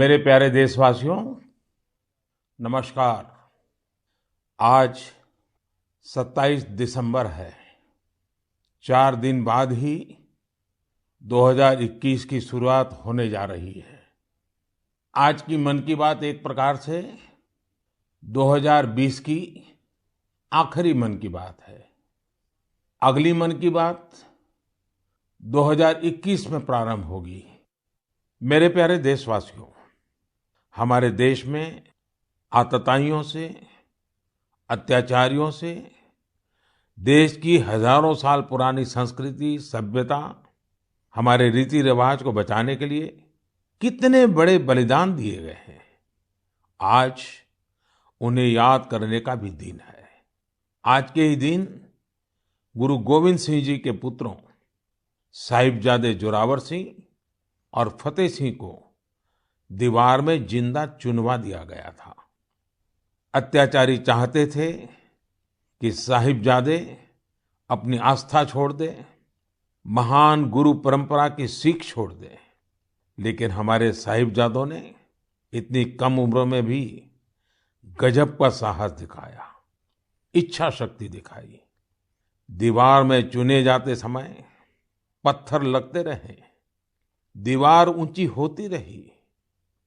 मेरे प्यारे देशवासियों, नमस्कार। आज 27 दिसंबर है। 4 दिन बाद ही 2021 की शुरुआत होने जा रही है। आज की मन की बात एक प्रकार से 2020 की आखिरी मन की बात है। अगली मन की बात 2021 में प्रारंभ होगी। मेरे प्यारे देशवासियों, हमारे देश में आतताइयों से, अत्याचारियों से, देश की हजारों साल पुरानी संस्कृति, सभ्यता, हमारे रीति रिवाज को बचाने के लिए कितने बड़े बलिदान दिए गए हैं। आज उन्हें याद करने का भी दिन है। आज के ही दिन गुरु गोविंद सिंह जी के पुत्रों साहिबजादे जोरावर सिंह और फतेह सिंह को दीवार में जिंदा चुनवा दिया गया था। अत्याचारी चाहते थे कि साहिबजादे अपनी आस्था छोड़ दे, महान गुरु परंपरा की सीख छोड़ दे, लेकिन हमारे साहिबजादों ने इतनी कम उम्र में भी गजब का साहस दिखाया, इच्छा शक्ति दिखाई। दीवार में चुने जाते समय पत्थर लगते रहे, दीवार ऊंची होती रही,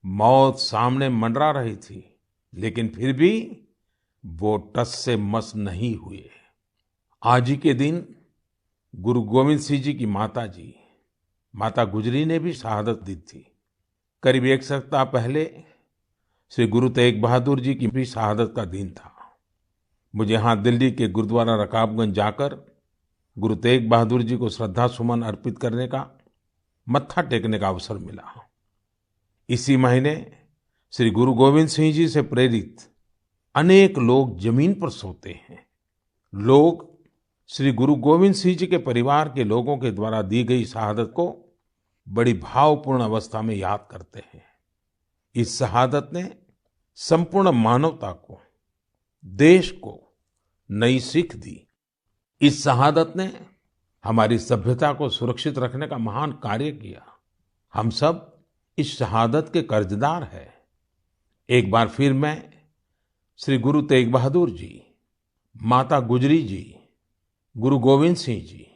मौत सामने मंडरा रही थी, लेकिन फिर भी वो टस से मस नहीं हुए। आज ही के दिन गुरु गोविंद सिंह जी की माता गुजरी ने भी शहादत दी थी। करीब एक सप्ताह पहले श्री गुरु तेग बहादुर जी की भी शहादत का दिन था। मुझे यहाँ दिल्ली के गुरुद्वारा रकाबगंज जाकर गुरु तेग बहादुर जी को श्रद्धा सुमन अर्पित करने का, मत्था टेकने का अवसर मिला। इसी महीने श्री गुरु गोविंद सिंह जी से प्रेरित अनेक लोग जमीन पर सोते हैं। लोग श्री गुरु गोविंद सिंह जी के परिवार के लोगों के द्वारा दी गई शहादत को बड़ी भावपूर्ण अवस्था में याद करते हैं। इस शहादत ने संपूर्ण मानवता को, देश को नई सीख दी। इस शहादत ने हमारी सभ्यता को सुरक्षित रखने का महान कार्य किया। हम सब इस शहादत के कर्जदार हैं। एक बार फिर मैं श्री गुरु तेग बहादुर जी, माता गुजरी जी, गुरु गोविंद सिंह जी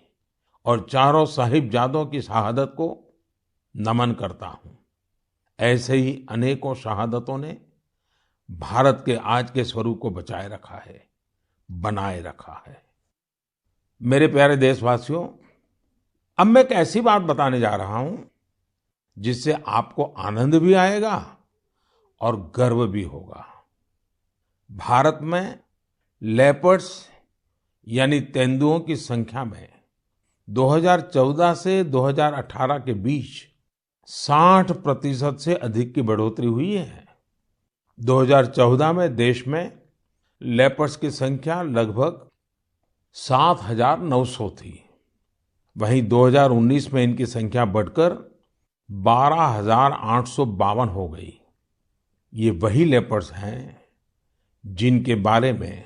और चारों साहिबजादों की शहादत को नमन करता हूं। ऐसे ही अनेकों शहादतों ने भारत के आज के स्वरूप को बचाए रखा है, बनाए रखा है। मेरे प्यारे देशवासियों, अब मैं एक ऐसी बात बताने जा रहा हूं जिससे आपको आनंद भी आएगा और गर्व भी होगा। भारत में लेपर्ड्स यानी तेंदुओं की संख्या में 2014 से 2018 के बीच 60% से अधिक की बढ़ोतरी हुई है। 2014 में देश में लेपर्ड्स की संख्या लगभग 7,900 थी। वहीं 2019 में इनकी संख्या बढ़कर 12,852 हो गई। ये वही लेपर्ड्स हैं जिनके बारे में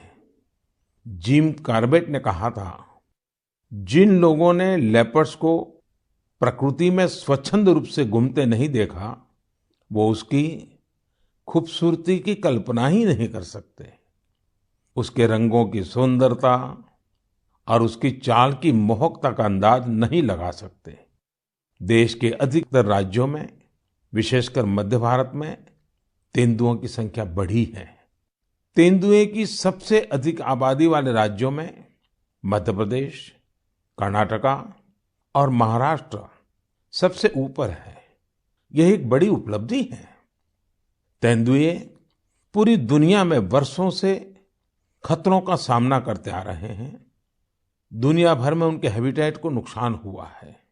जिम कॉर्बेट ने कहा था, जिन लोगों ने लेपर्ड्स को प्रकृति में स्वच्छंद रूप से घूमते नहीं देखा, वो उसकी खूबसूरती की कल्पना ही नहीं कर सकते। उसके रंगों की सुंदरता और उसकी चाल की मोहकता का अंदाज नहीं लगा सकते। देश के अधिकतर राज्यों में, विशेषकर मध्य भारत में, तेंदुओं की संख्या बढ़ी है। तेंदुए की सबसे अधिक आबादी वाले राज्यों में मध्य प्रदेश, कर्नाटका और महाराष्ट्र सबसे ऊपर है। यह एक बड़ी उपलब्धि है। तेंदुए पूरी दुनिया में वर्षों से खतरों का सामना करते आ रहे हैं। दुनिया भर में उनके हैबिटेट को नुकसान हुआ है।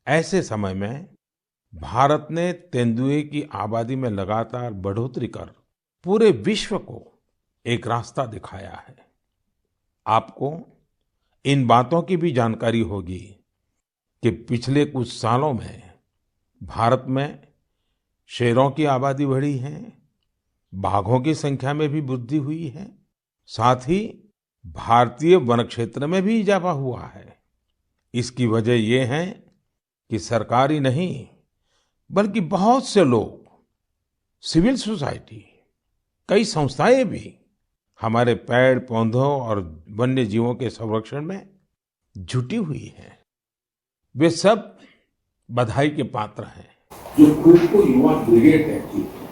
ऐसे समय में भारत ने तेंदुए की आबादी में लगातार बढ़ोतरी कर पूरे विश्व को एक रास्ता दिखाया है। आपको इन बातों की भी जानकारी होगी कि पिछले कुछ सालों में भारत में शेरों की आबादी बढ़ी है, बाघों की संख्या में भी वृद्धि हुई है, साथ ही भारतीय वन क्षेत्र में भी इजाफा हुआ है। इसकी वजह ये है कि सरकारी नहीं, बल्कि बहुत से लोग सिविल सोसाइटी, कई संस्थाएं भी हमारे पेड़ पौधों और वन्य जीवों के संरक्षण में जुटी हुई हैं। वे सब बधाई के पात्र हैं। जो खुद को युवा ब्रिगेड कहती है,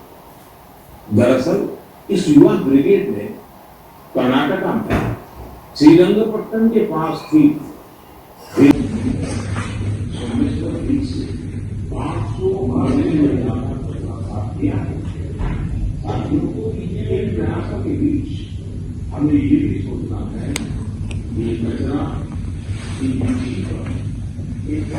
दरअसल इस युवा ब्रिगेड ने कर्नाटका में श्रीरंगपट्टनम के पास स्थित 500 प्रयासों के बीच हमें ये भी सोचना है कि ये कचरा की नीति पर एक